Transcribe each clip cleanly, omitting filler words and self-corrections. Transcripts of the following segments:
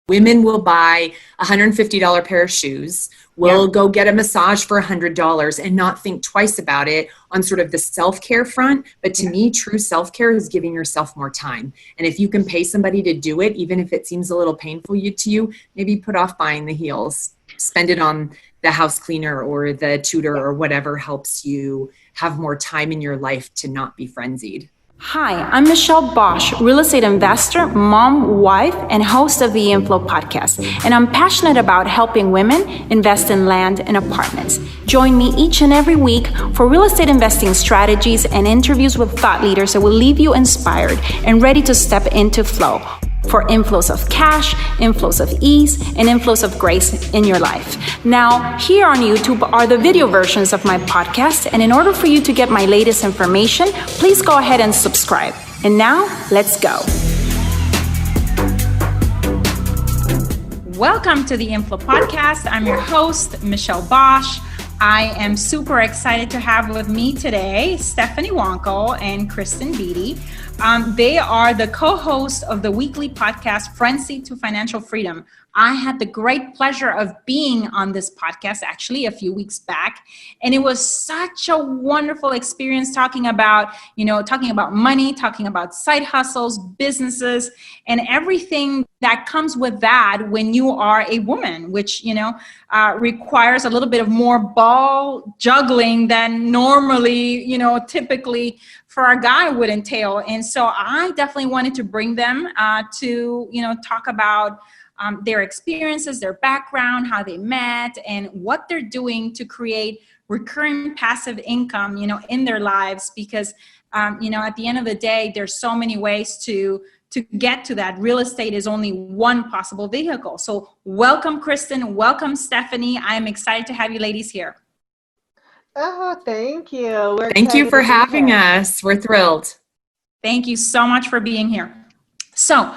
Women will buy a $150 pair of shoes, will go get a massage for $100 and not think twice about it on sort of the self-care front. But to me, true self-care is giving yourself more time. And if you can pay somebody to do it, even if it seems a little painful to you, maybe put off buying the heels, spend it on the house cleaner or the tutor or whatever helps you have more time in your life to not be frenzied. Hi, I'm Michelle Bosch, real estate investor, mom, wife, and host of the InFLOW podcast. And I'm passionate about helping women invest in land and apartments. Join me each and every week for real estate investing strategies and interviews with thought leaders that will leave you inspired and ready to step into flow for inflows of cash, inflows of ease, and inflows of grace in your life. Now, here on YouTube are the video versions of my podcast, and in order for you to get my latest information, please go ahead and subscribe. And now, let's go. Welcome to the InFLOW podcast. I'm your host, Michelle Bosch. I am super excited to have with me today Stephanie Wankel and Kristen Beatty. They are the co-hosts of the weekly podcast, Frenzied to Financial Freedom. I had the great pleasure of being on this podcast actually a few weeks back. And it was such a wonderful experience talking about money, talking about side hustles, businesses, and everything that comes with that when you are a woman, which, requires a little bit of more ball juggling than normally, typically for a guy would entail. And so I definitely wanted to bring them to, talk about their experiences, their background, how they met, and what they're doing to create recurring passive income, in their lives. Because, at the end of the day, there's so many ways to get to that. Real estate is only one possible vehicle. So welcome, Kristen. Welcome, Stephanie. I'm excited to have you ladies here. Oh, thank you. Thank you for having us. We're thrilled. Thank you so much for being here. So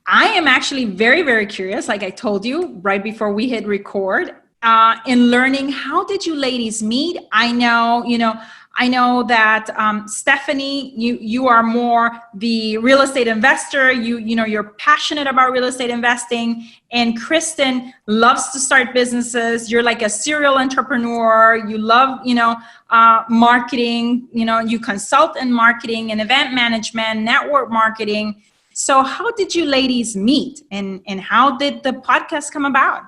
I am actually very, very curious, like I told you right before we hit record, in learning, how did you ladies meet? I know that Stephanie, you are more the real estate investor. You're passionate about real estate investing, and Kristen loves to start businesses. You're like a serial entrepreneur. You love, marketing. You consult in marketing and event management, network marketing. So how did you ladies meet, and how did the podcast come about?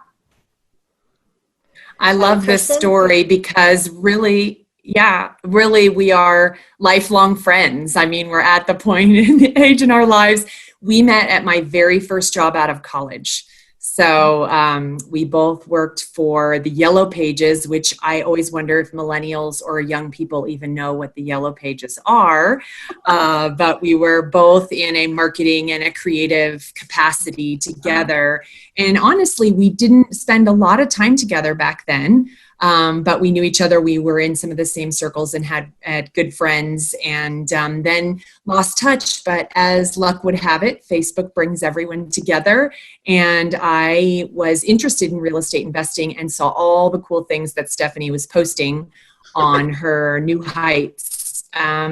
I love this story because really, we are lifelong friends. I mean, we're at the point in the age in our lives. We met at my very first job out of college. So we both worked for the Yellow Pages, which I always wonder if millennials or young people even know what the Yellow Pages are. But we were both in a marketing and a creative capacity together. And honestly, we didn't spend a lot of time together back then. But we knew each other. We were in some of the same circles and had good friends, and then lost touch. But as luck would have it, Facebook brings everyone together. And I was interested in real estate investing and saw all the cool things that Stephanie was posting on her New Heights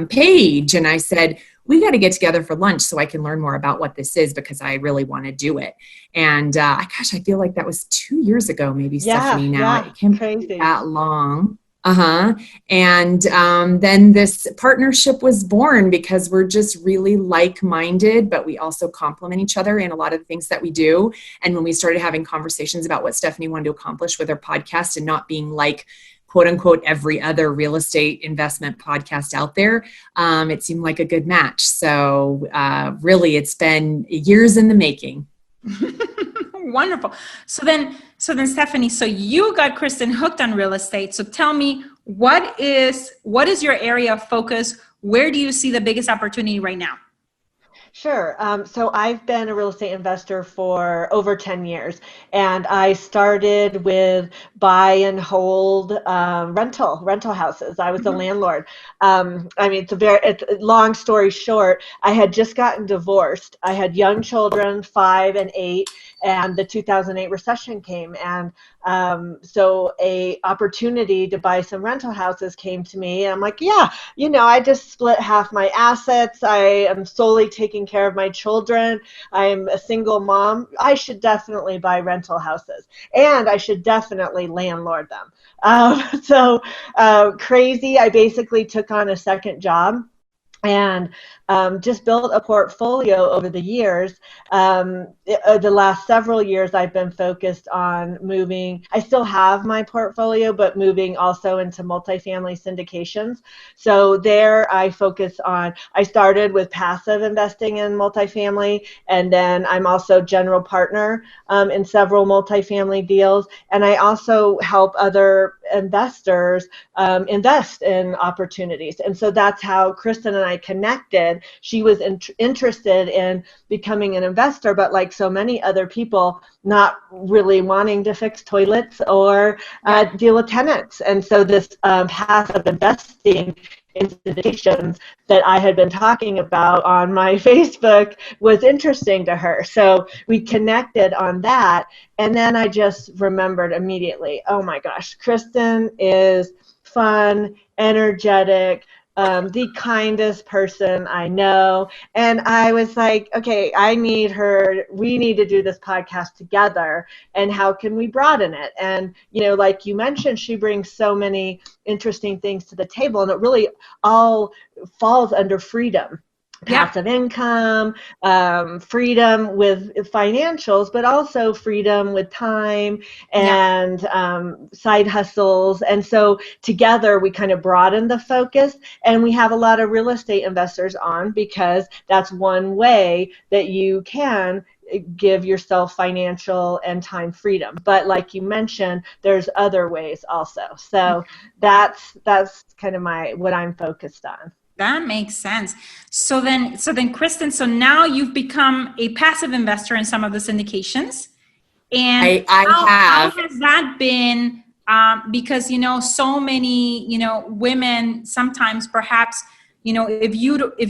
page. And I said, we got to get together for lunch so I can learn more about what this is, because I really want to do it. And I feel like that was 2 years ago, maybe, Stephanie, now. It can't be that long. And then this partnership was born because we're just really like-minded, but we also complement each other in a lot of the things that we do. And when we started having conversations about what Stephanie wanted to accomplish with her podcast and not being like, quote unquote, every other real estate investment podcast out there, it seemed like a good match. So really, it's been years in the making. Wonderful. So then Stephanie, so you got Kristen hooked on real estate. So tell me, what is your area of focus? Where do you see the biggest opportunity right now? Sure. So I've been a real estate investor for over 10 years, and I started with buy and hold rental houses. I was a landlord. It's a long story short. I had just gotten divorced. I had young children, 5 and 8, and the 2008 recession came. And so a opportunity to buy some rental houses came to me. And I'm like, yeah, I just split half my assets. I am solely taking care of my children. I'm a single mom. I should definitely buy rental houses, and I should definitely landlord them. So crazy. I basically took on a second job and just built a portfolio over the years. The last several years, I've been focused on moving. I still have my portfolio, but moving also into multifamily syndications. So there I focus on, I started with passive investing in multifamily, and then I'm also general partner in several multifamily deals. And I also help other investors invest in opportunities. And so that's how Kristen and I connected. She was interested in becoming an investor, but like so many other people, not really wanting to fix toilets or deal with tenants. And so this passive investing institutions that I had been talking about on my Facebook was interesting to her. So we connected on that. And then I just remembered immediately, oh my gosh, Kristen is fun, energetic, the kindest person I know. And I was like, okay, we need to do this podcast together. And how can we broaden it? And, like you mentioned, she brings so many interesting things to the table, and it really all falls under freedom. Passive income, freedom with financials, but also freedom with time and side hustles. And so together we kind of broaden the focus, and we have a lot of real estate investors on because that's one way that you can give yourself financial and time freedom. But like you mentioned, there's other ways also. So that's kind of what I'm focused on. That makes sense. So then, Kristen, so now you've become a passive investor in some of the syndications. And how has that been? Because, so many, women sometimes perhaps, if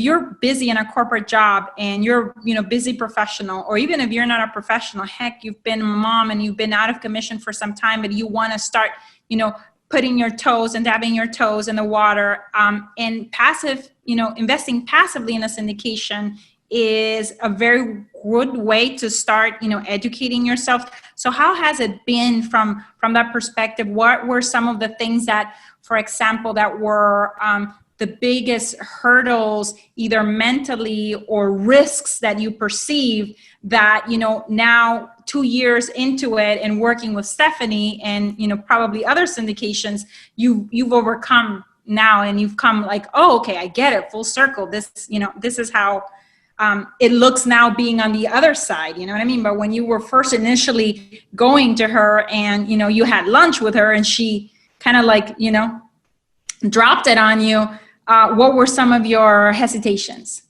you're busy in a corporate job and you're, busy professional, or even if you're not a professional, heck, you've been a mom and you've been out of commission for some time, but you want to start, putting your toes and dabbing your toes in the water, and passive, investing passively in a syndication is a very good way to start, educating yourself. So how has it been from that perspective? What were some of the things that, for example, that were the biggest hurdles, either mentally or risks that you perceive that, now 2 years into it and working with Stephanie and, probably other syndications, you've overcome now, and you've come like, oh, okay, I get it, full circle. This is how it looks now being on the other side, you know what I mean? But when you were first initially going to her and, you had lunch with her and she kind of like, dropped it on you, what were some of your hesitations?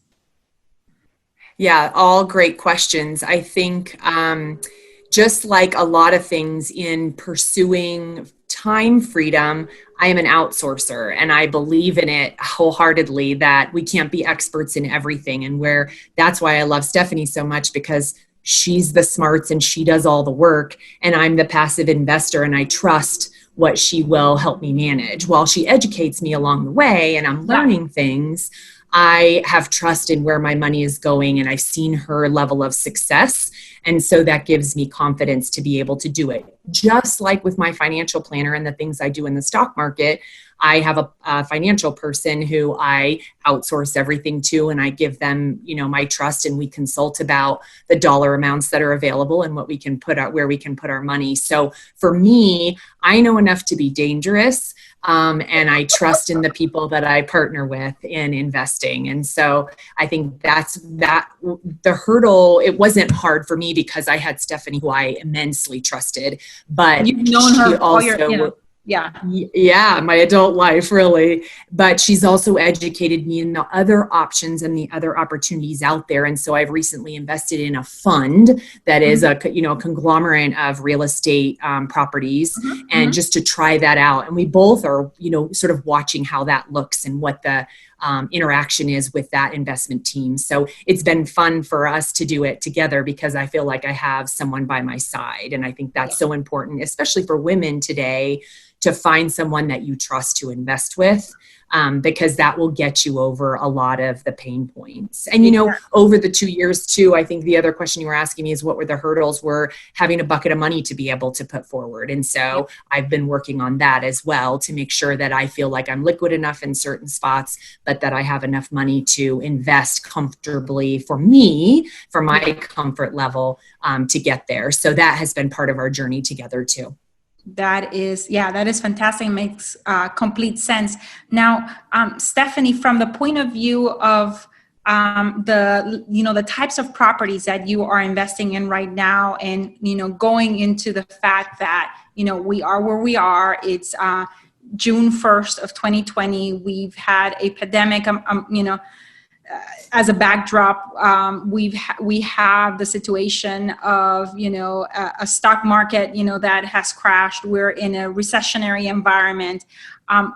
Yeah, all great questions. I think just like a lot of things in pursuing time freedom, I am an outsourcer, and I believe in it wholeheartedly that we can't be experts in everything. And that's why I love Stephanie so much, because she's the smarts and she does all the work, and I'm the passive investor, and I trust what she will help me manage. While she educates me along the way and I'm learning things, I have trust in where my money is going, and I've seen her level of success. And so that gives me confidence to be able to do it. Just like with my financial planner and the things I do in the stock market, I have a financial person who I outsource everything to, and I give them, my trust, and we consult about the dollar amounts that are available and what we can put out, where we can put our money. So for me, I know enough to be dangerous, and I trust in the people that I partner with in investing. And so I think the hurdle, it wasn't hard for me because I had Stephanie, who I immensely trusted, but you've known her all my adult life, really. But she's also educated me in the other options and the other opportunities out there. And so I've recently invested in a fund that is a conglomerate of real estate properties, and just to try that out. And we both are, sort of watching how that looks and what the interaction is with that investment team. So it's been fun for us to do it together because I feel like I have someone by my side. And I think that's so important, especially for women today, to find someone that you trust to invest with, because that will get you over a lot of the pain points. And, over the 2 years too, I think the other question you were asking me is what were the hurdles? Were having a bucket of money to be able to put forward. And so I've been working on that as well to make sure that I feel like I'm liquid enough in certain spots, but that I have enough money to invest comfortably for me, for my comfort level, to get there. So that has been part of our journey together too. That is fantastic. Makes complete sense. Now, Stephanie, from the point of view of the types of properties that you are investing in right now, and going into the fact that we are where we are. It's June 1st of 2020. We've had a pandemic. As a backdrop, we have the situation of a stock market that has crashed. We're in a recessionary environment.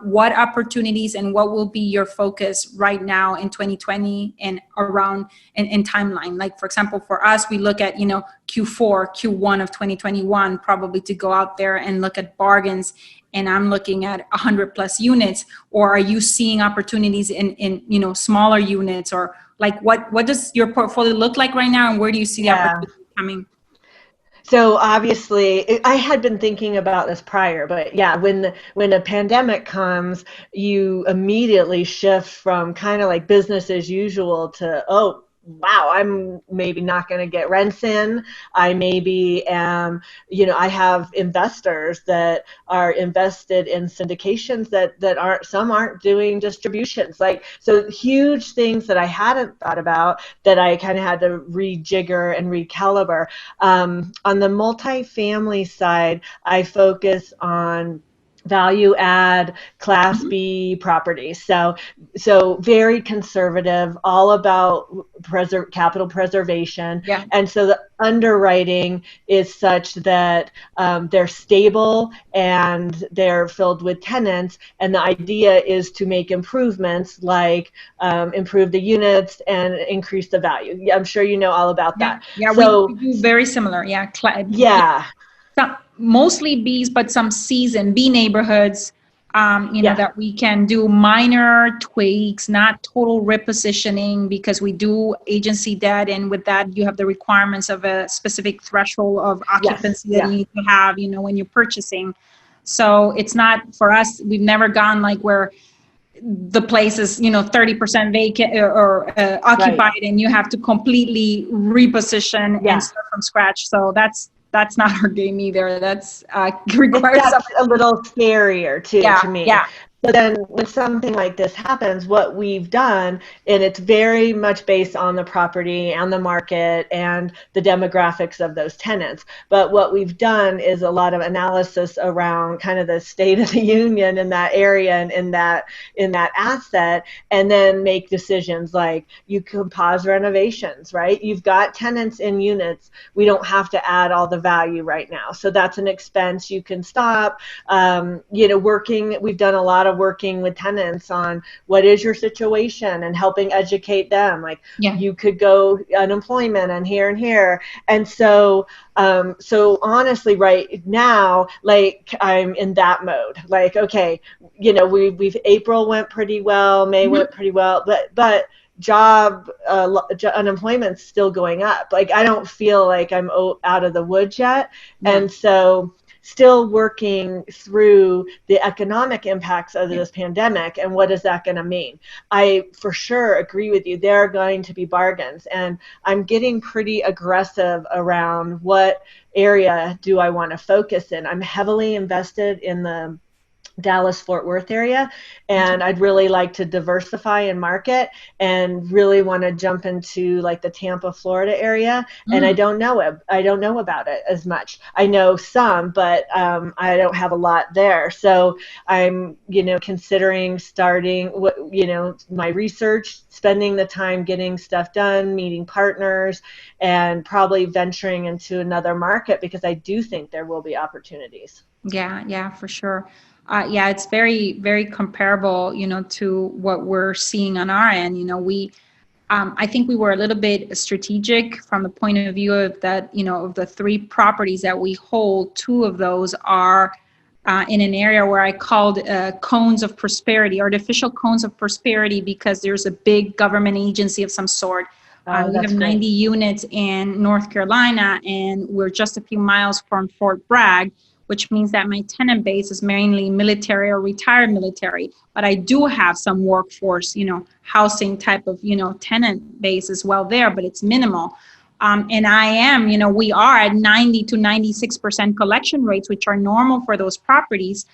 What opportunities and what will be your focus right now in 2020 and around in timeline? Like, for example, for us, we look at Q4, Q1 of 2021 probably to go out there and look at bargains. And I'm looking at 100 plus units, or are you seeing opportunities in smaller units, or like what does your portfolio look like right now, and where do you see the opportunity coming? So obviously, I had been thinking about this prior, but when a pandemic comes, you immediately shift from kind of like business as usual to, oh, wow, I'm maybe not going to get rents in. I maybe am, I have investors that are invested in syndications that some aren't doing distributions. So huge things that I hadn't thought about that I kind of had to rejigger and recalibrate. On the multifamily side, I focus on value add class B properties. So very conservative, all about capital preservation. Yeah. And so the underwriting is such that they're stable and they're filled with tenants. And the idea is to make improvements like improve the units and increase the value. Yeah, I'm sure you know all about that. Yeah, so, we do very similar. Yeah. Mostly B's, but some C's and B neighborhoods, that we can do minor tweaks, not total repositioning, because we do agency debt. And with that, you have the requirements of a specific threshold of occupancy that you need to have, when you're purchasing. So it's not, for us, we've never gone like where the place is, 30% vacant or occupied, and you have to completely reposition and start from scratch. So that's not our game either. That's requires a little scarier too to me. Yeah. So then when something like this happens, what we've done, and it's very much based on the property and the market and the demographics of those tenants, but what we've done is a lot of analysis around kind of the state of the union in that area and in that asset, and then make decisions like you can pause renovations, right? You've got tenants in units. We don't have to add all the value right now. So that's an expense you can stop. We've done a lot of working with tenants on what is your situation and helping educate them. You could go unemployment and here. And so honestly, right now, I'm in that mode. Okay, we've April went pretty well, May went pretty well, but unemployment's still going up. I don't feel like I'm out of the woods yet. Yeah. And so still working through the economic impacts of this pandemic and what is that going to mean. I for sure agree with you. There are going to be bargains, and I'm getting pretty aggressive around what area do I want to focus in. I'm heavily invested in the Dallas-Fort Worth area, and I'd really like to diversify and market, and really want to jump into the Tampa, Florida area. And I don't know about it as much. I know some, but I don't have a lot there. So I'm considering starting my research, spending the time getting stuff done, meeting partners, and probably venturing into another market, because I do think there will be opportunities. Yeah, for sure. Yeah, it's very, very comparable, to what we're seeing on our end. I think we were a little bit strategic from the point of view of that, of the three properties that we hold, two of those are in an area where I called cones of prosperity, artificial cones of prosperity, because there's a big government agency of some sort. We have That's 90 great. units in North Carolina, and we're just a few miles from Fort Bragg, which means that my tenant base is mainly military or retired military. But I do have some workforce, housing type of, tenant base as well there, but it's minimal. And we are at 90 to 96% collection rates, which are normal for those properties.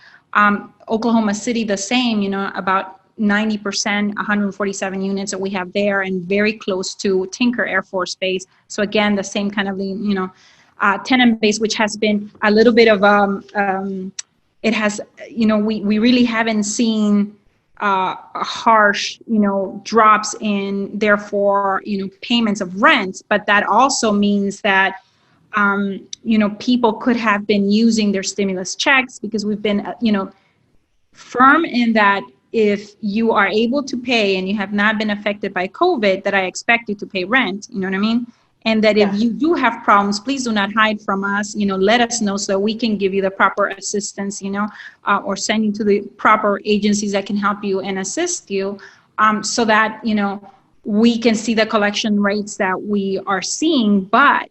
Oklahoma City, the same, about 90%, 147 units that we have there, and very close to Tinker Air Force Base. So again, the same kind of, tenant base, which has been a little bit of, it has, we really haven't seen harsh, drops in, therefore, payments of rents. But that also means that, people could have been using their stimulus checks, because we've been, firm in that if you are able to pay and you have not been affected by COVID, that I expect you to pay rent, you know what I mean? And that if you do have problems, please do not hide from us, let us know so that we can give you the proper assistance, or send you to the proper agencies that can help you and assist you, so that, we can see the collection rates that we are seeing. But,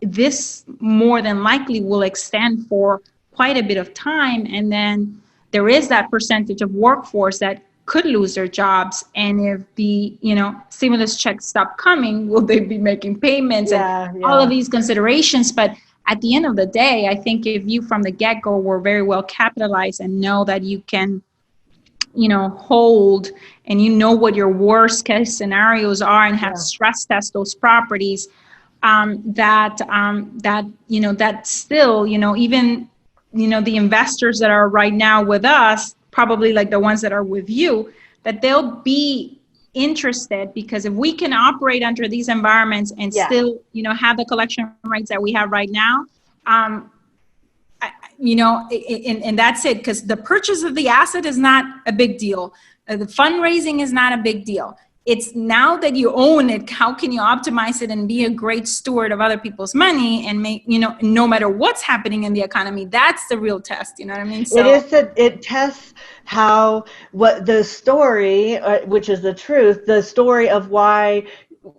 this more than likely will extend for quite a bit of time. And then there is that percentage of workforce that could lose their jobs. And if the, stimulus checks stop coming, will they be making payments and all of these considerations? But at the end of the day, I think if you from the get-go were very well capitalized and know that you can, hold, and what your worst case scenarios are, and have stress test those properties, that still, even, the investors that are right now with us, probably like the ones that are with you, that they'll be interested, because if we can operate under these environments and still, have the collection rates that we have right now, and that's it, because the purchase of the asset is not a big deal. The fundraising is not a big deal. It's now that you own it, how can you optimize it and be a great steward of other people's money and make, no matter what's happening in the economy, that's the real test. You know what I mean? So, it tests what the story, which is the truth, the story of why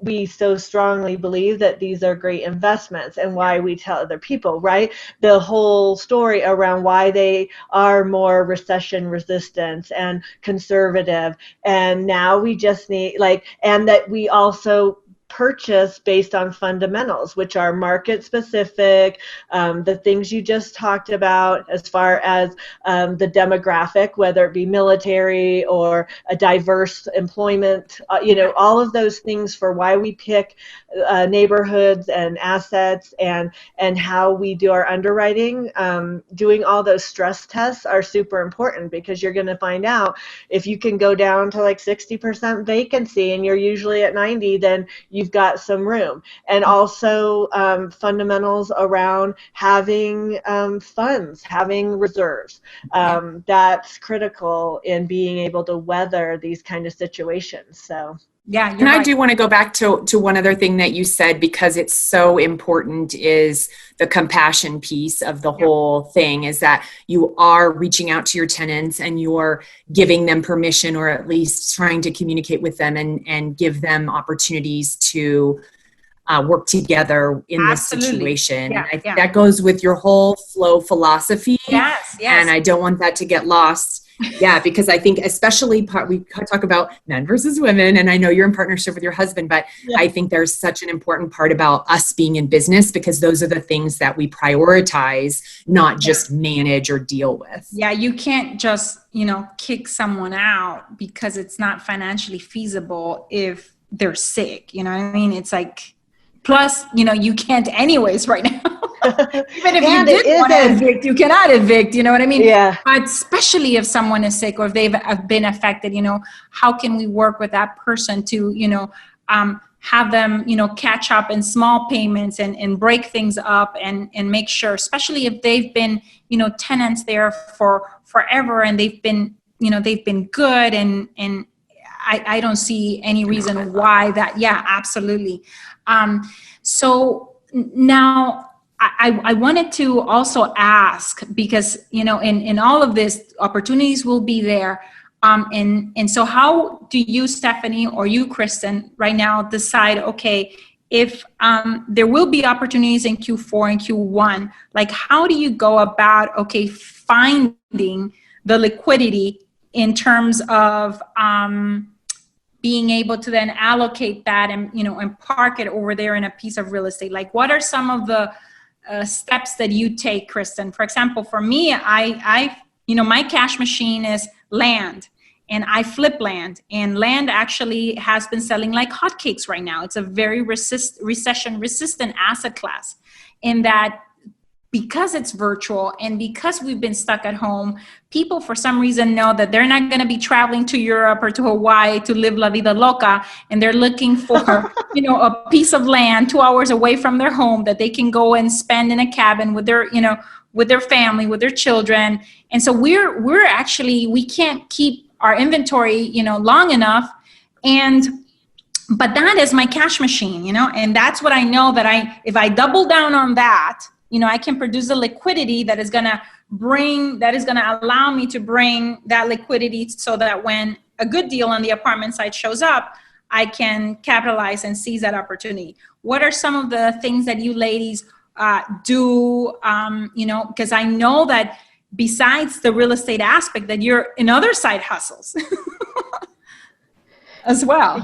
we so strongly believe that these are great investments, and why we tell other people, right? The whole story around why they are more recession resistant and conservative. And now we just need, and that we also purchase based on fundamentals, which are market specific, the things you just talked about as far as the demographic, whether it be military or a diverse employment, all of those things for why we pick neighborhoods and assets, and how we do our underwriting. Doing all those stress tests are super important, because you're going to find out if you can go down to 60% vacancy and you're usually at 90, then you've got some room. And also fundamentals around having funds, having reserves. That's critical in being able to weather these kind of situations. So. Yeah, and I do want to go back to one other thing that you said, because it's so important, is the compassion piece of the whole thing, is that you are reaching out to your tenants and you're giving them permission, or at least trying to communicate with them and give them opportunities to work together in this situation. And I think that goes with your whole flow philosophy. Yes. And I don't want that to get lost. Yeah, because I think especially we talk about men versus women, and I know you're in partnership with your husband, but I think there's such an important part about us being in business, because those are the things that we prioritize, not just manage or deal with. Yeah, you can't just, kick someone out because it's not financially feasible if they're sick. You know what I mean? It's plus, you can't anyways right now. Even if you did want to evict, you cannot evict, you know what I mean? Yeah. But especially if someone is sick, or if they've been affected, how can we work with that person to, have them, catch up in small payments and break things up and make sure, especially if they've been, tenants there for forever and they've been good and I don't see any reason why that. Yeah, absolutely. So now I wanted to also ask, because, in all of this, opportunities will be there. And so how do you, Stephanie, or you, Kristen, right now decide, okay, if there will be opportunities in Q4 and Q1, like how do you go about, okay, finding the liquidity in terms of being able to then allocate that and, and park it over there in a piece of real estate? Like, what are some of the steps that you take, Kristen? For example, for me, I my cash machine is land, and I flip land, and land actually has been selling like hotcakes right now. It's a very recession resistant asset class, in that because it's virtual and because we've been stuck at home, people for some reason know that they're not going to be traveling to Europe or to Hawaii to live la vida loca, and they're looking for a piece of land 2 hours away from their home that they can go and spend in a cabin with their with their family, with their children. And so we can't keep our inventory long enough, but that is my cash machine, and that's what I know, that if I double down on that, I can produce the liquidity that is going to allow me to bring that liquidity, so that when a good deal on the apartment side shows up, I can capitalize and seize that opportunity. What are some of the things that you ladies do, because I know that besides the real estate aspect, that you're in other side hustles as well.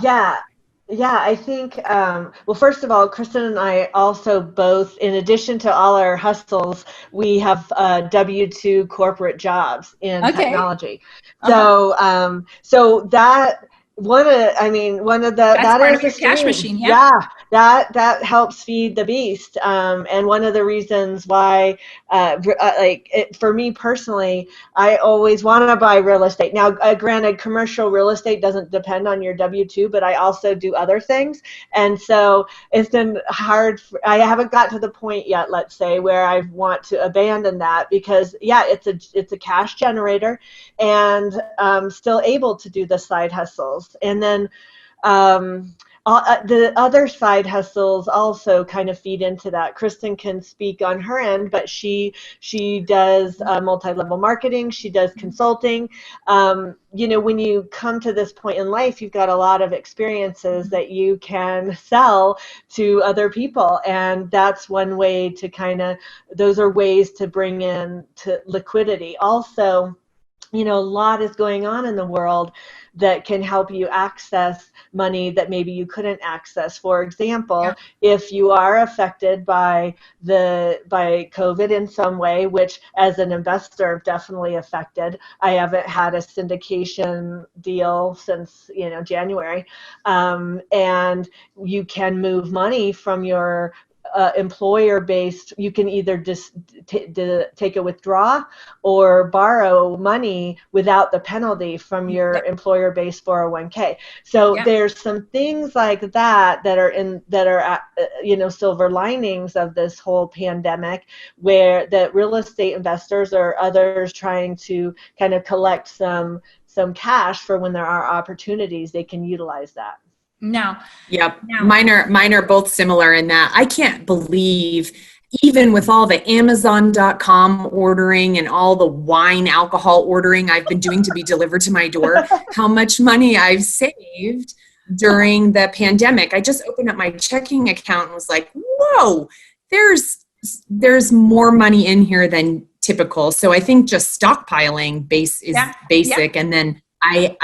Yeah, I think, well, first of all, Kristen and I also both, in addition to all our hustles, we have W-2 corporate jobs in technology. Uh-huh. So that, one of the, that's that part is of your cash machine. Yeah, that helps feed the beast. And one of the reasons why, for me personally, I always want to buy real estate. Now, granted, commercial real estate doesn't depend on your W-2, but I also do other things. And so it's been hard. I haven't got to the point yet, let's say, where I want to abandon that, because it's a cash generator, and still able to do the side hustles. And then the other side hustles also kind of feed into that. Kristen can speak on her end, but she does multi-level marketing. She does consulting. When you come to this point in life, you've got a lot of experiences that you can sell to other people. And that's one way to those are ways to bring in to liquidity. Also, a lot is going on in the world that can help you access money that maybe you couldn't access. For example, if you are affected by COVID in some way, which as an investor definitely affected. I haven't had a syndication deal since January, and you can move money from your employer-based. You can either just take a withdrawal or borrow money without the penalty from your employer-based 401k. So there's some things like that are silver linings of this whole pandemic, where that real estate investors or others trying to kind of collect some cash for when there are opportunities, they can utilize that. No. Yep. No. Mine are both similar in that I can't believe, even with all the Amazon.com ordering and all the wine, alcohol ordering I've been doing to be delivered to my door, how much money I've saved during the pandemic. I just opened up my checking account and was like, whoa, there's more money in here than typical. So I think just stockpiling is basic. And then I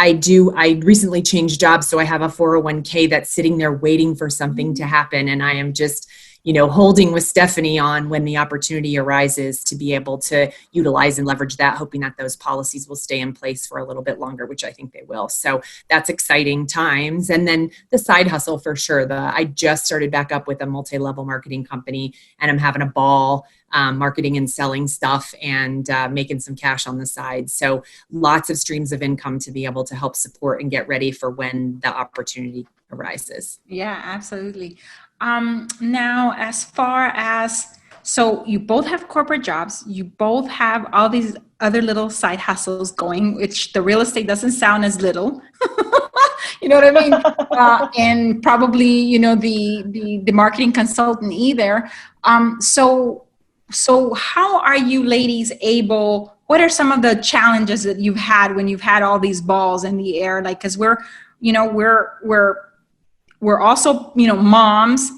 recently changed jobs, so I have a 401k that's sitting there waiting for something to happen. And I am just, holding with Stephanie on when the opportunity arises to be able to utilize and leverage that, hoping that those policies will stay in place for a little bit longer, which I think they will. So that's exciting times. And then the side hustle for sure. I just started back up with a multi-level marketing company, and I'm having a ball marketing and selling stuff and making some cash on the side. So lots of streams of income to be able to help support and get ready for when the opportunity arises. Yeah, absolutely. Now, as far as, so you both have corporate jobs, you both have all these other little side hustles going, which the real estate doesn't sound as little. You know what I mean? And probably, the marketing consultant either. So how are you ladies what are some of the challenges that you've had when you've had all these balls in the air? Like, cause we're also, moms,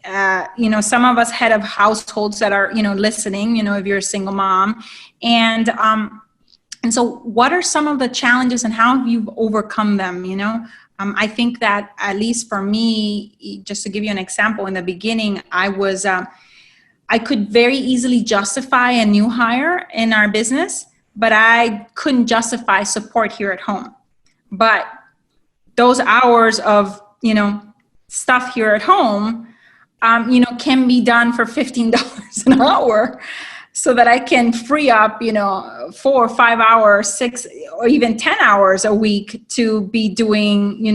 some of us head of households that are, listening, if you're a single mom. And so what are some of the challenges and how have you overcome them? I think that at least for me, just to give you an example, in the beginning, I could very easily justify a new hire in our business, but I couldn't justify support here at home. But those hours of, stuff here at home, can be done for $15 an hour so that I can free up, 4 or 5 hours, 6 or even 10 hours a week to be doing,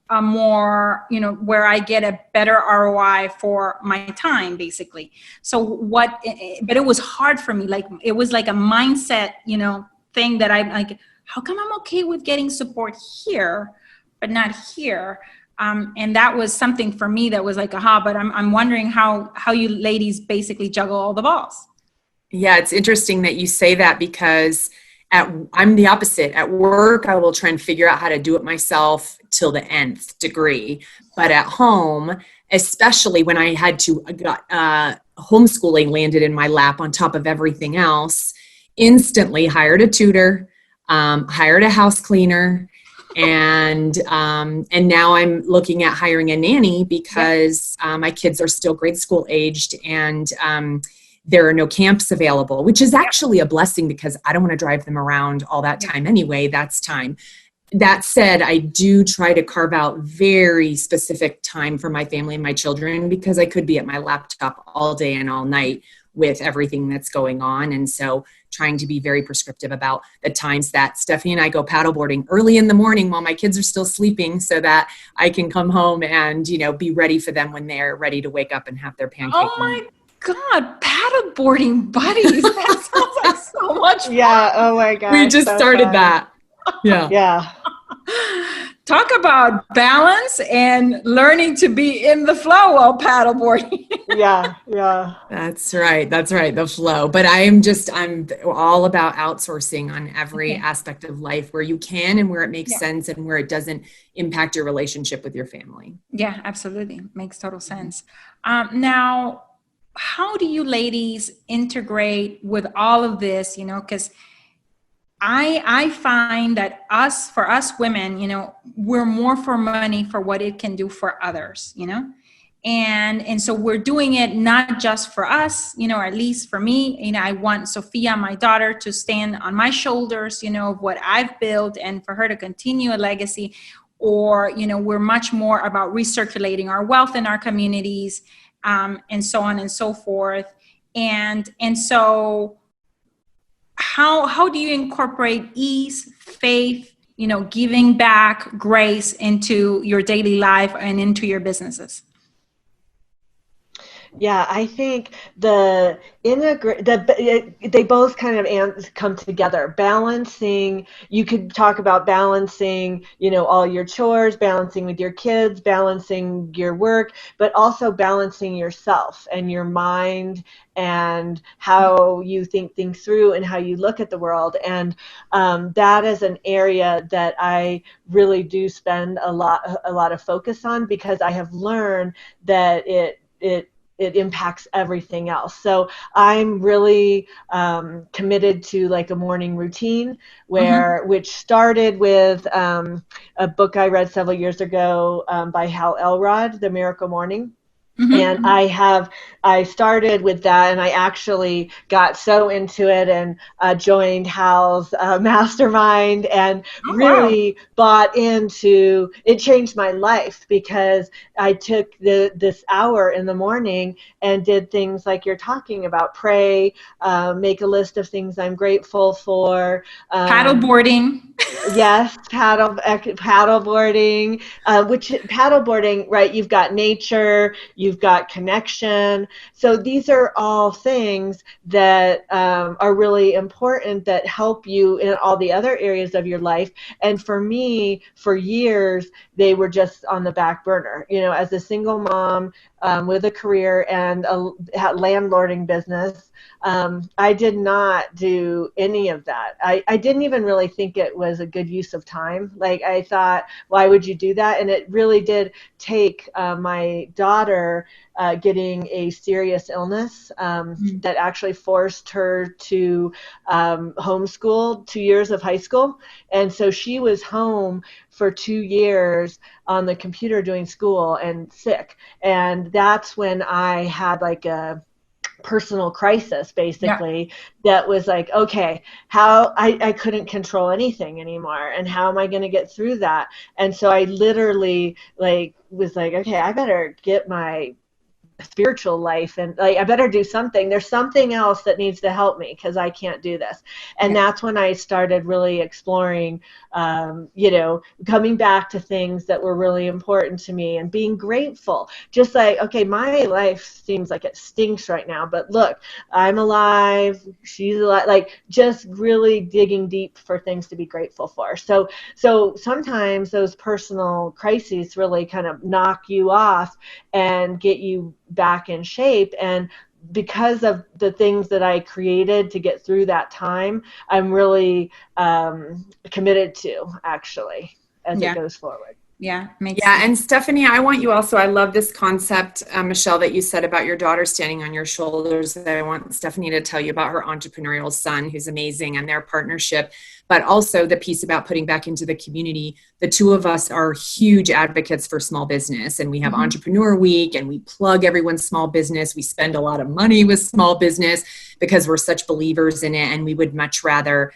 a more, where I get a better ROI for my time, basically. So but it was hard for me. Like, it was like a mindset, thing that I'm like, how come I'm okay with getting support here, but not here? And that was something for me that was like, aha, but I'm wondering how you ladies basically juggle all the balls. Yeah, it's interesting that you say that because I'm the opposite. At work, I will try and figure out how to do it myself till the nth degree. But at home, especially when I had to, homeschooling landed in my lap on top of everything else, instantly hired a tutor, hired a house cleaner, and now I'm looking at hiring a nanny because my kids are still grade school aged, and there are no camps available, which is actually a blessing because I don't want to drive them around all that time anyway. That's time. That said, I do try to carve out very specific time for my family and my children because I could be at my laptop all day and all night with everything that's going on. And so trying to be very prescriptive about the times that Stephanie and I go paddleboarding early in the morning while my kids are still sleeping so that I can come home and, be ready for them when they're ready to wake up and have their pancake. Oh my God, paddleboarding buddies. That sounds like so much fun. Yeah. Oh my God. We just started that. Yeah. Yeah. Talk about balance and learning to be in the flow while paddleboarding. Yeah. That's right. The flow. But I'm all about outsourcing on every aspect of life where you can and where it makes sense and where it doesn't impact your relationship with your family. Yeah, absolutely. Makes total sense. Now, how do you ladies integrate with all of this, because I find that for us women, we're more for money for what it can do for others, and so we're doing it not just for us, or at least for me, I want Sophia, my daughter, to stand on my shoulders, of what I've built and for her to continue a legacy, or, we're much more about recirculating our wealth in our communities, and so on and so forth. And so how do you incorporate ease, faith, giving back, grace into your daily life and into your businesses? Yeah, I think they both kind of come together. Balancing, you could talk about balancing, all your chores, balancing with your kids, balancing your work, but also balancing yourself and your mind and how you think things through and how you look at the world. And that is an area that I really do spend a lot of focus on because I have learned that it impacts everything else. So I'm really committed to like a morning routine which started with a book I read several years ago by Hal Elrod, The Miracle Morning. And I started with that, and I actually got so into it and joined Hal's mastermind and Oh, wow. really bought into it. Changed my life because I took this hour in the morning and did things like you're talking about: pray, make a list of things I'm grateful for. Paddle boarding. Yes, paddleboarding, which paddleboarding, right? You've got nature, you've got connection. So these are all things that are really important that help you in all the other areas of your life. And for me, for years, they were just on the back burner. You know, as a single mom with a career and a landlording business, I did not do any of that. I didn't even really think it was a good use of time. Like, I thought, why would you do that? And it really did take my daughter getting a serious illness that actually forced her to homeschool 2 years of high school. And so she was home for 2 years on the computer doing school and sick. And that's when I had like a personal crisis, basically. That was like, okay, how I couldn't control anything anymore, and how am I going to get through that? And so I literally was like, okay, I better get my spiritual life, and like, I better do something. There's something else that needs to help me because I can't do this. And that's when I started really exploring, coming back to things that were really important to me and being grateful. Just like, okay, my life seems like it stinks right now, but look, I'm alive, she's alive. Like, just really digging deep for things to be grateful for. So sometimes those personal crises really kind of knock you off and get you back in shape. And because of the things that I created to get through that time, I'm really committed to, actually, as it goes forward. Yeah. And Stephanie, I want you also, I love this concept, Michelle, that you said about your daughter standing on your shoulders. I want Stephanie to tell you about her entrepreneurial son, who's amazing, and their partnership, but also the piece about putting back into the community. The two of us are huge advocates for small business, and we have Entrepreneur Week, and we plug everyone's small business. We spend a lot of money with small business because we're such believers in it, and we would much rather,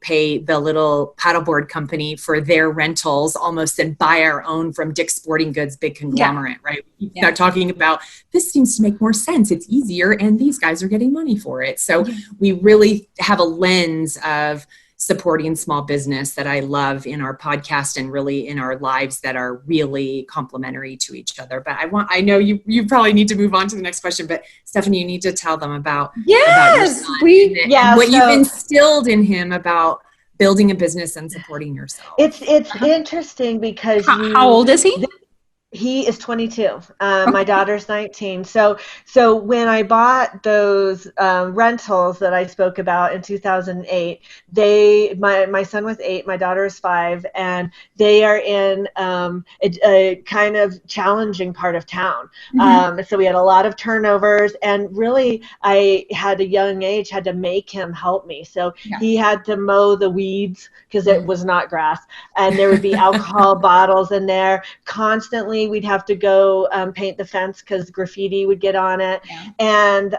pay the little paddleboard company for their rentals almost than buy our own from Dick's Sporting Goods, big conglomerate, right? We start talking about, this seems to make more sense. It's easier, and these guys are getting money for it. So we really have a lens of supporting small business that I love in our podcast and really in our lives that are really complementary to each other. But I know you probably need to move on to the next question, but Stephanie, you need to tell them about your son and what you've instilled in him about building a business and supporting yourself. It's interesting because how old is he? He is 22. My daughter's 19. So when I bought those rentals that I spoke about in 2008, my son was 8, my daughter is 5, and they are in a kind of challenging part of town. So we had a lot of turnovers, and really, I had a young age had to make him help me. So he had to mow the weeds because it was not grass, and there would be alcohol bottles in there constantly. We'd have to go paint the fence because graffiti would get on it. And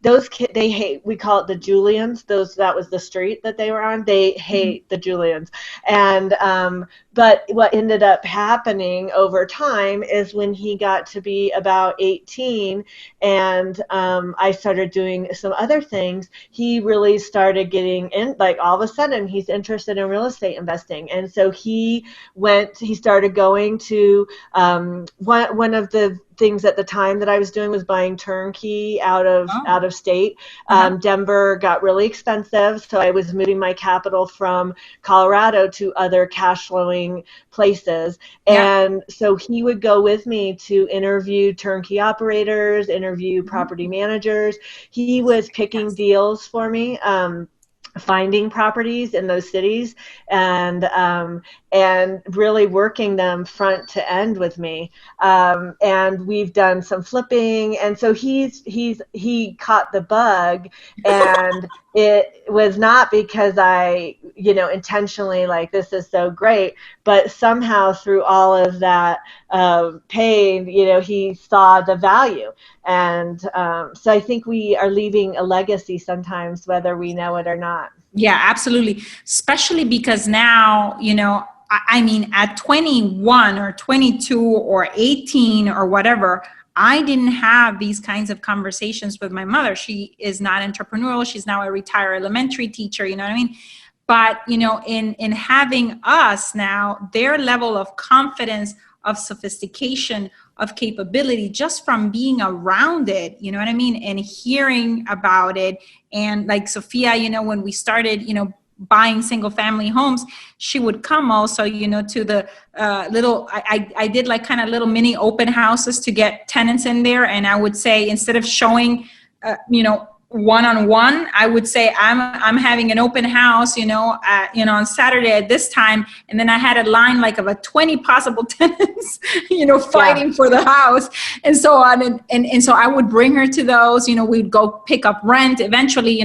those kids, they hate, we call it the Julians. That was the street that they were on. They hate the Julians. And but what ended up happening over time is when he got to be about 18 and I started doing some other things, he really started getting in, like all of a sudden he's interested in real estate investing. And so he started going to one of the things at the time that I was doing was buying turnkey out of state. Denver got really expensive, so I was moving my capital from Colorado to other cash flowing places. And so he would go with me to interview turnkey operators, interview property managers. He was picking deals for me. finding properties in those cities and really working them front to end with me. And we've done some flipping, and so he caught the bug, and it was not because I, intentionally like, this is so great, but somehow through all of that pain, he saw the value. And so I think we are leaving a legacy sometimes, whether we know it or not. Yeah, absolutely. Especially because now, I mean, at 21 or 22 or 18 or whatever, I didn't have these kinds of conversations with my mother. She is not entrepreneurial. She's now a retired elementary teacher, you know what I mean? But, in having us now, their level of confidence, of sophistication, of capability, just from being around it, you know what I mean? And hearing about it. And like Sophia, when we started, buying single family homes, she would come also, to the I did like kind of little mini open houses to get tenants in there. And I would say, instead of showing, one-on-one, I would say I'm having an open house, on Saturday at this time, and then I had a line like of 20 possible tenants, fighting for the house, and so on, and so I would bring her to those. We'd go pick up rent. Eventually,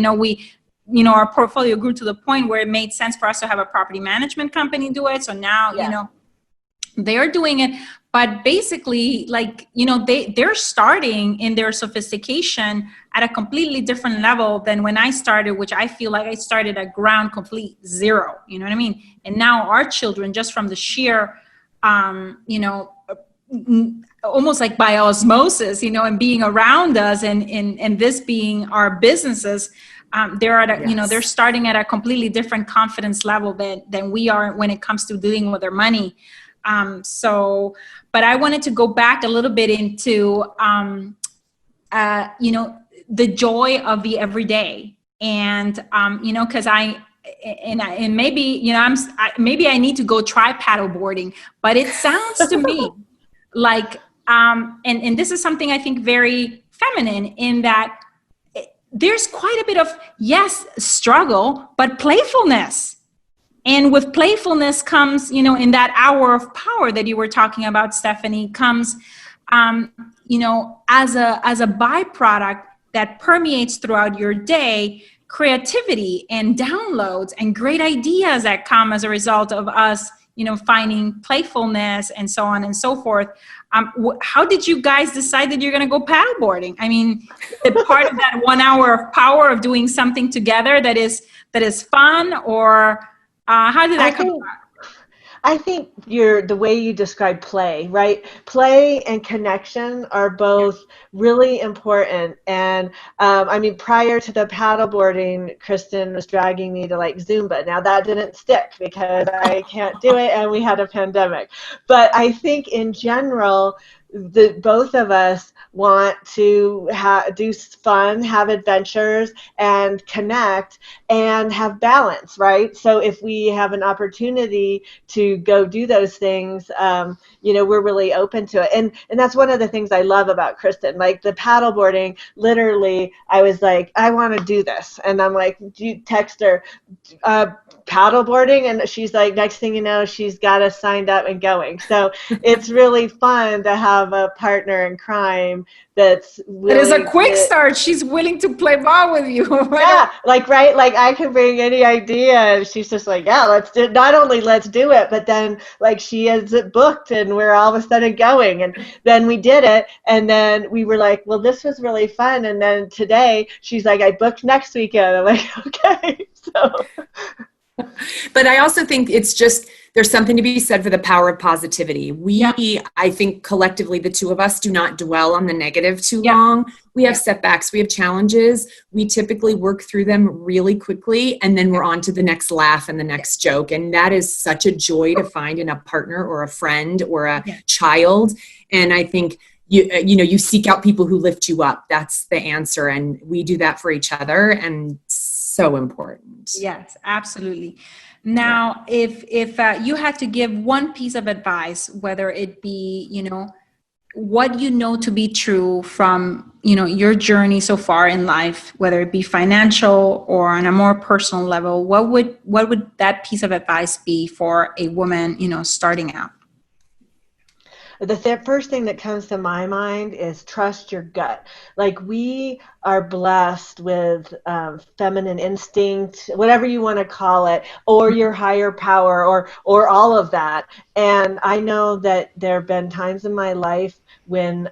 our portfolio grew to the point where it made sense for us to have a property management company do it. So now, they're doing it. But basically, like, they're starting in their sophistication at a completely different level than when I started, which I feel like I started at ground complete zero. You know what I mean? And now our children, just from the sheer, almost like by osmosis, and being around us and this being our businesses, they're at they're starting at a completely different confidence level than we are when it comes to dealing with their money. But I wanted to go back a little bit into, the joy of the everyday, and, cause maybe, maybe I need to go try paddle boarding, but it sounds to me like, and this is something I think very feminine, in that there's quite a bit of, yes, struggle, but playfulness. And with playfulness comes, in that hour of power that you were talking about, Stephanie, comes, as a byproduct that permeates throughout your day, creativity and downloads and great ideas that come as a result of us, finding playfulness and so on and so forth. How did you guys decide that you're going to go paddleboarding? I mean, is it part of that 1 hour of power of doing something together that is fun, or how did that come about? I think the way you describe play, right? Play and connection are both really important. And prior to the paddleboarding, Kristen was dragging me to like Zumba. Now that didn't stick because I can't do it, and we had a pandemic. But I think in general, both of us want to do fun, have adventures, and connect, and have balance, right? So if we have an opportunity to go do those things, we're really open to it. And that's one of the things I love about Kristen. Like the paddleboarding, literally, I was like, I want to do this. And I'm like, text her, paddleboarding, and she's like, next thing you know, she's got us signed up and going. So it's really fun to have a partner in crime that's willing. It is a quick start. She's willing to play ball with you. Yeah, like I can bring any idea, and she's just like, yeah, let's do. Not only let's do it, but then like she has it booked, and we're all of a sudden going, and then we did it, and then we were like, well, this was really fun, and then today she's like, I booked next weekend. I'm like, okay, so. But I also think there's something to be said for the power of positivity. I think collectively, the two of us do not dwell on the negative too long. We have setbacks, we have challenges. We typically work through them really quickly, and then we're on to the next laugh and the next joke. And that is such a joy to find in a partner or a friend or a child. And I think you seek out people who lift you up. That's the answer. And we do that for each other. And so important. Yes, absolutely. Now, if you had to give one piece of advice, whether it be, what you know to be true from, your journey so far in life, whether it be financial or on a more personal level, what would that piece of advice be for a woman, starting out? The first thing that comes to my mind is trust your gut. Like, we are blessed with feminine instinct, whatever you want to call it, or your higher power, or all of that. And I know that there have been times in my life when,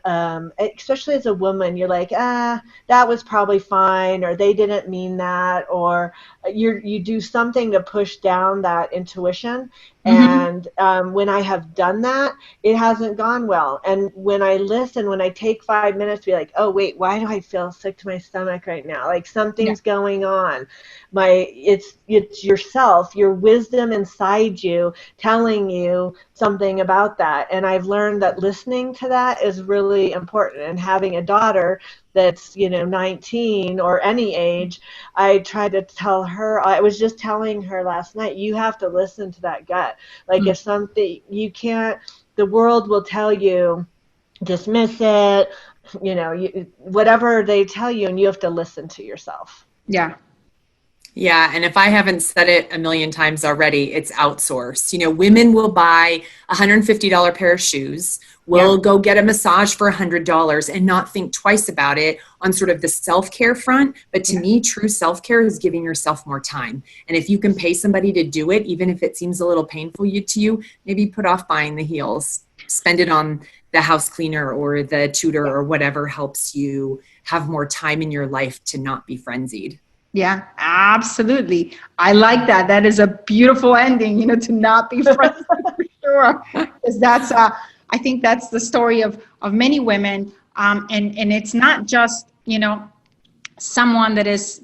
especially as a woman, you're like, that was probably fine, or they didn't mean that, or you do something to push down that intuition. And when I have done that, it hasn't gone well. And when I listen, when I take 5 minutes to be like, oh, wait, why do I feel sick to my stomach right now? Like, something's going on. It's yourself, your wisdom inside you telling you something about that. And I've learned that listening to that is really important. And having a daughter that's 19 or any age, I try to tell her, I was just telling her last night, you have to listen to that gut. Like, if something, you can't, the world will tell you, dismiss it, whatever they tell you, and you have to listen to yourself. Yeah, and if I haven't said it a million times already, it's outsource. Women will buy a $150 pair of shoes, will go get a massage for $100 and not think twice about it on sort of the self-care front. But to me, true self-care is giving yourself more time. And if you can pay somebody to do it, even if it seems a little painful to you, maybe put off buying the heels, spend it on the house cleaner or the tutor or whatever helps you have more time in your life to not be frenzied. Yeah, absolutely. I like that. That is a beautiful ending, to not be friends for sure. Because I think that's the story of many women. And it's not just, someone that is,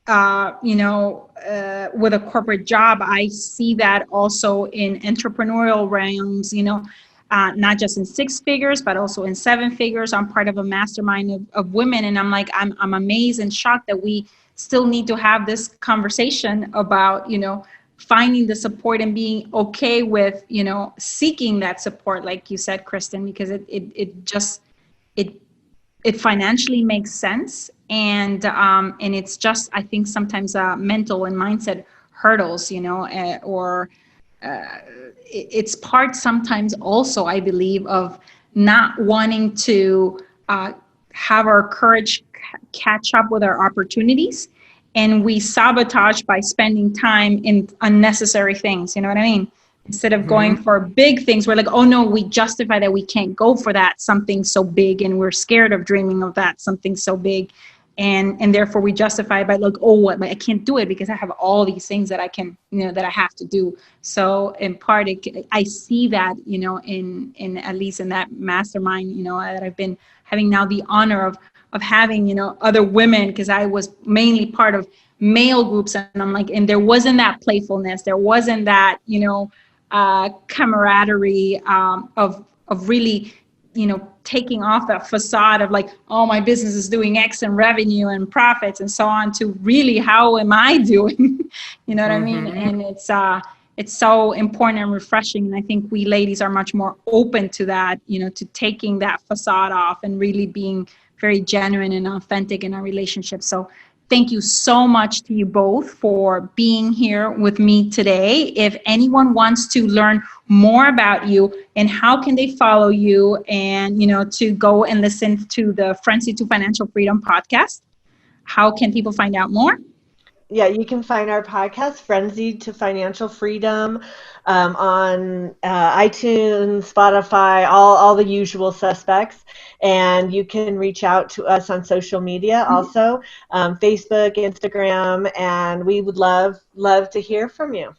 with a corporate job. I see that also in entrepreneurial realms, not just in 6 figures, but also in 7 figures. I'm part of a mastermind of women. And I'm like, I'm amazed and shocked that we still need to have this conversation about, finding the support and being okay with, seeking that support, like you said, Kristen, because it financially makes sense. And it's just, I think sometimes mental and mindset hurdles, it's part sometimes also, I believe, of not wanting to have our courage catch up with our opportunities, and we sabotage by spending time in unnecessary things. You know what I mean? Instead of going for big things, we're like, oh no, we justify that we can't go for that something so big, and we're scared of dreaming of that something so big, and therefore we justify by like, oh, what, I can't do it because I have all these things that I can, that I have to do. So in part, I see that, in at least in that mastermind, that I've been having now the honor of having, other women, because I was mainly part of male groups, and I'm like, and there wasn't that playfulness, there wasn't that, camaraderie of really, taking off that facade of like, oh, my business is doing X in revenue and profits and so on, to really, how am I doing? You know what I mean? And it's so important and refreshing. And I think we ladies are much more open to that, to taking that facade off and really being very genuine and authentic in our relationship. So thank you so much to you both for being here with me today. If anyone wants to learn more about you, and how can they follow you, and, to go and listen to the Frenzied to Financial Freedom podcast, how can people find out more? Yeah, you can find our podcast, Frenzied to Financial Freedom, on iTunes, Spotify, all the usual suspects. And you can reach out to us on social media also, Facebook, Instagram, and we would love to hear from you.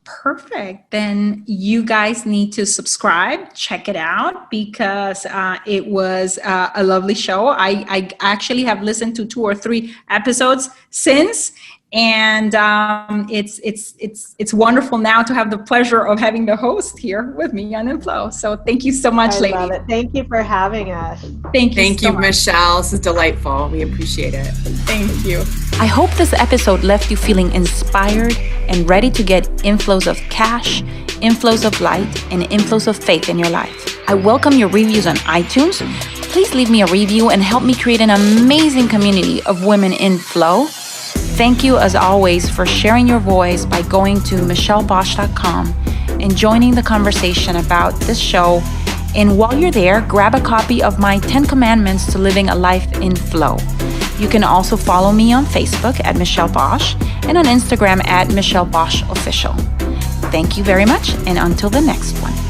Perfect. Then you guys need to subscribe, check it out, because it was a lovely show. I actually have listened to 2 or 3 episodes since, and it's wonderful now to have the pleasure of having the host here with me on InFLOW. So thank you so much, ladies. I love it. Thank you for having us. Thank you, Michelle. This is delightful. We appreciate it. Thank you. I hope this episode left you feeling inspired and ready to get inflows of cash, inflows of light, and inflows of faith in your life. I welcome your reviews on iTunes. Please leave me a review and help me create an amazing community of women in flow. Thank you, as always, for sharing your voice by going to michellebosch.com and joining the conversation about this show. And while you're there, grab a copy of my 10 Commandments to Living a Life in Flow. You can also follow me on Facebook at Michelle Bosch and on Instagram at Michelle Bosch Official. Thank you very much, and until the next one.